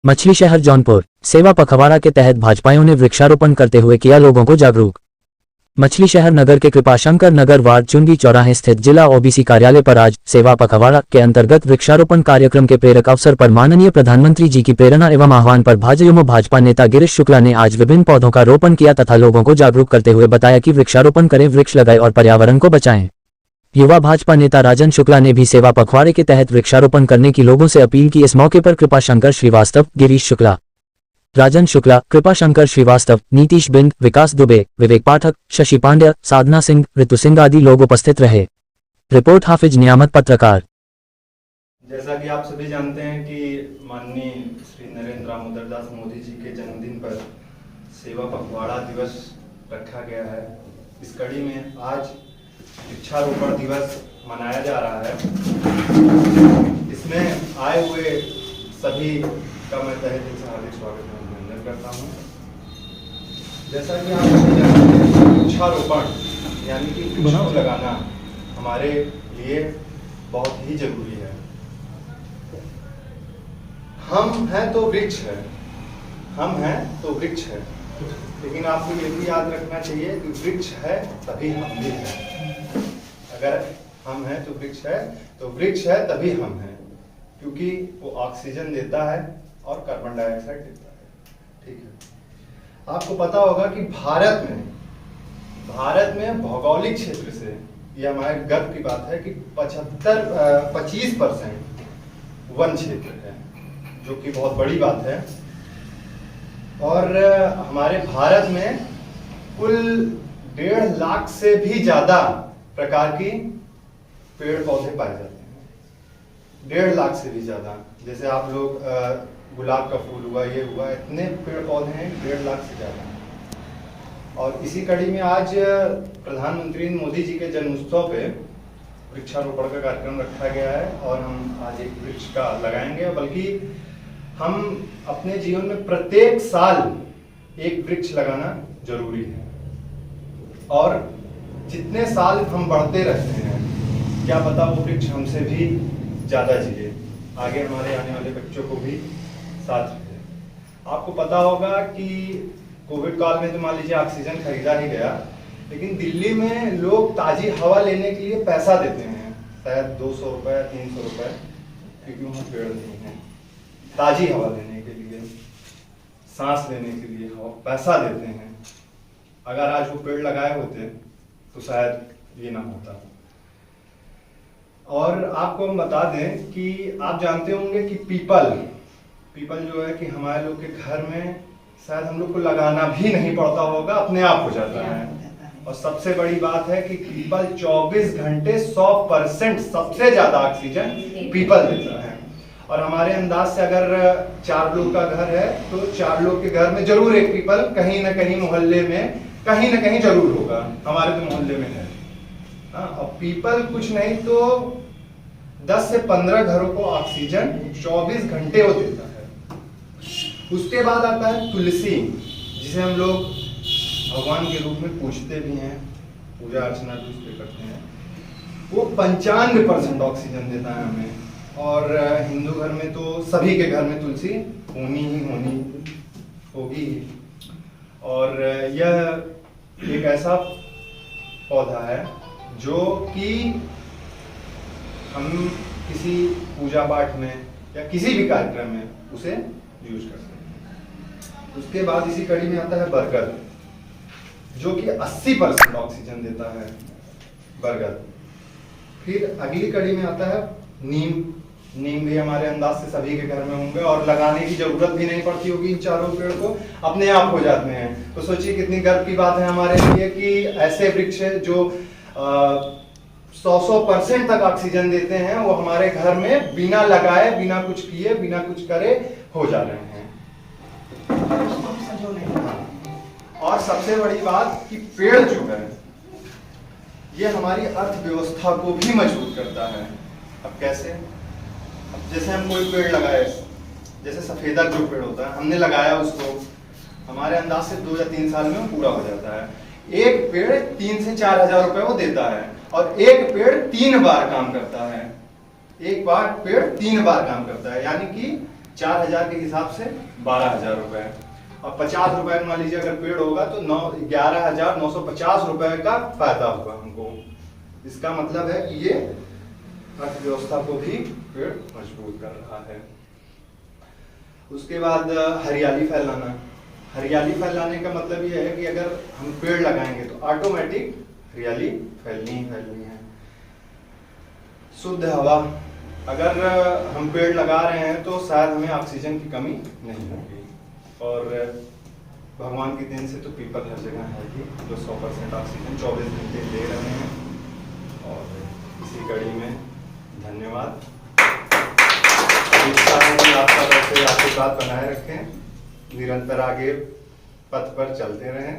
मछली शहर जौनपुर सेवा पखवाड़ा के तहत भाजपाइयों ने वृक्षारोपण करते हुए किया लोगों को जागरूक। मछली शहर नगर के कृपाशंकर नगर वार्ड चुंगी चौराहे स्थित जिला ओबीसी कार्यालय पर आज सेवा पखवाड़ा के अंतर्गत वृक्षारोपण कार्यक्रम के प्रेरक अवसर पर माननीय प्रधानमंत्री जी की प्रेरणा एवं आह्वान पर भाजपा नेता गिरीश शुक्ला ने आज विभिन्न पौधों का रोपण किया तथा लोगों को जागरूक करते हुए बताया कि वृक्षारोपण करें, वृक्ष लगाएं और पर्यावरण को बचाएं। युवा भाजपा नेता राजन शुक्ला ने भी सेवा पखवाड़े के तहत वृक्षारोपण करने की लोगों से अपील की। इस मौके पर कृपाशंकर श्रीवास्तव, गिरीश शुक्ला, राजन शुक्ला, कृपाशंकर श्रीवास्तव, नीतीश बिंद, विकास दुबे, विवेक पाठक, शशि पांड्या, साधना सिंह, ऋतु सिंह आदि लोग उपस्थित रहे। रिपोर्ट हाफिज नियामत, पत्रकार। जैसा कि आप सभी जानते हैं कि माननीय श्री नरेंद्र दामोदर दास मोदी जी के जन्मदिन पर सेवा पखवाड़ा दिवस रखा गया है। इस कड़ी में आज वृक्षारोपण दिवस मनाया जा रहा है। इसमें आए हुए सभी का मैं तहे दिल से हार्दिक स्वागत और अभिनंदन करता हूँ। जैसा कि आप सभी जानते हैं, वृक्षारोपण यानी कि वृक्ष लगाना हमारे लिए बहुत ही जरूरी है। हम हैं तो वृक्ष है, हम हैं तो वृक्ष है, लेकिन आपको ये भी याद रखना चाहिए कि वृक्ष है तभी हम भी हैं। अगर हम हैं तो वृक्ष है तभी हम हैं, क्योंकि वो ऑक्सीजन देता है और कार्बन डाइऑक्साइड देता है। ठीक है, आपको पता होगा कि भारत में भौगोलिक क्षेत्र से ये हमारे गर्व की बात है कि 25% वन क्षेत्र है, जो कि बहुत बड़ी बात है। और हमारे भारत में कुल 1.5 लाख से भी ज्यादा प्रकार की पेड़ पौधे पाए जाते हैं। 1.5 लाख से भी ज्यादा। जैसे आप लोग गुलाब का फूल हुआ, ये हुआ, इतने पेड़ पौधे हैं 1.5 लाख से ज्यादा। और इसी कड़ी में आज प्रधानमंत्री मोदी जी के जन्मोत्सव पे वृक्षारोपण का कार्यक्रम रखा गया है और हम आज एक वृक्ष का लगाएंगे। बल्कि हम अपने जीवन में प्रत्येक साल एक वृक्ष लगाना जरूरी है। और जितने साल हम बढ़ते रहते हैं, क्या पता वो वृक्ष हमसे भी ज्यादा जिए, आगे हमारे आने वाले बच्चों को भी साथ रहे। आपको पता होगा कि कोविड काल में तो मान लीजिए ऑक्सीजन खरीदा ही गया, लेकिन दिल्ली में लोग ताजी हवा लेने के लिए पैसा देते हैं, शायद 200 रुपए 300 रुपए, क्योंकि वहाँ पेड़ नहीं है। ताजी हवा लेने के लिए, सांस लेने के लिए पैसा देते हैं। अगर आज वो पेड़ लगाए होते तो शायद ये ना होता। और आपको हम बता दें कि आप जानते होंगे कि पीपल जो है कि हमारे लोग के घर में शायद हम लोग को लगाना भी नहीं पड़ता होगा, अपने आप हो जाता है। और सबसे बड़ी बात है कि पीपल 24 घंटे 100% सबसे ज्यादा ऑक्सीजन पीपल देता है। और हमारे अंदाज से अगर 4 लोग का घर है तो 4 लोग के घर में जरूर एक पीपल कहीं ना कहीं मोहल्ले में कहीं ना कहीं जरूर होगा। हमारे तो मोहल्ले में है। और पीपल कुछ नहीं तो 10 से 15 घरों को ऑक्सीजन 24 घंटे वो देता है। उसके बाद आता है तुलसी, जिसे हम लोग भगवान के रूप में पूजते भी हैं, पूजा अर्चना भी उससे करते हैं। वो 95% ऑक्सीजन देता है हमें। और हिंदू घर में तो सभी के घर में तुलसी होनी होगी। और यह एक ऐसा पौधा है जो कि हम किसी पूजा पाठ में या किसी भी कार्यक्रम में उसे यूज कर सकते हैं। उसके बाद इसी कड़ी में आता है बरगद, जो कि 80% ऑक्सीजन देता है, बरगद। फिर अगली कड़ी में आता है नीम भी हमारे अंदाज से सभी के घर में होंगे और लगाने की जरूरत भी नहीं पड़ती होगी। इन चारों पेड़ को अपने आप हो जाते हैं। तो सोचिए कितनी गर्व की बात है हमारे लिए कि ऐसे वृक्ष जो 100% तक ऑक्सीजन देते हैं, वो हमारे घर में बिना लगाए, बिना कुछ किए, बिना कुछ करे हो जा रहे हैं। और सबसे बड़ी बात कि पेड़ जो है ये हमारी अर्थव्यवस्था को भी मजबूत करता है। अब कैसे? अब जैसे हम कोई पेड़ लगाए, जैसे सफेदा जो पेड़ होता है, हमने लगाया उसको, हमारे अंदाज से 2 या 3 साल में वो पूरा हो जाता है। एक पेड़ 3 से 4 हजार रुपए वो देता है और एक पेड़ 3 बार काम करता है। एक बार पेड़ 3 बार काम करता है, यानी कि 4,000 के हिसाब से 12,000 रुपए। और 50 रुपए मान लीजिए अगर पेड़ होगा तो 11,950 रुपए का फायदा होगा हमको। इसका मतलब है कि ये अर्थव्यवस्था को भी पेड़ मजबूत कर रहा है। उसके बाद हरियाली फैलाना। हरियाली फैलाने का मतलब ये है कि अगर हम पेड़ लगाएंगे तो ऑटोमेटिक हरियाली फैलनी ही फैलनी है। शुद्ध हवा, अगर हम पेड़ लगा रहे हैं तो शायद हमें ऑक्सीजन की कमी नहीं होगी। और भगवान के दिन से तो पीपल हर जगह है ही, जो 100% ऑक्सीजन 24 घंटे दे रहे हैं। और इसी कड़ी में धन्यवाद। इच्छा है कि आपका वैसे आशीर्वाद बनाए रखें, निरंतर आगे पथ पर चलते रहें।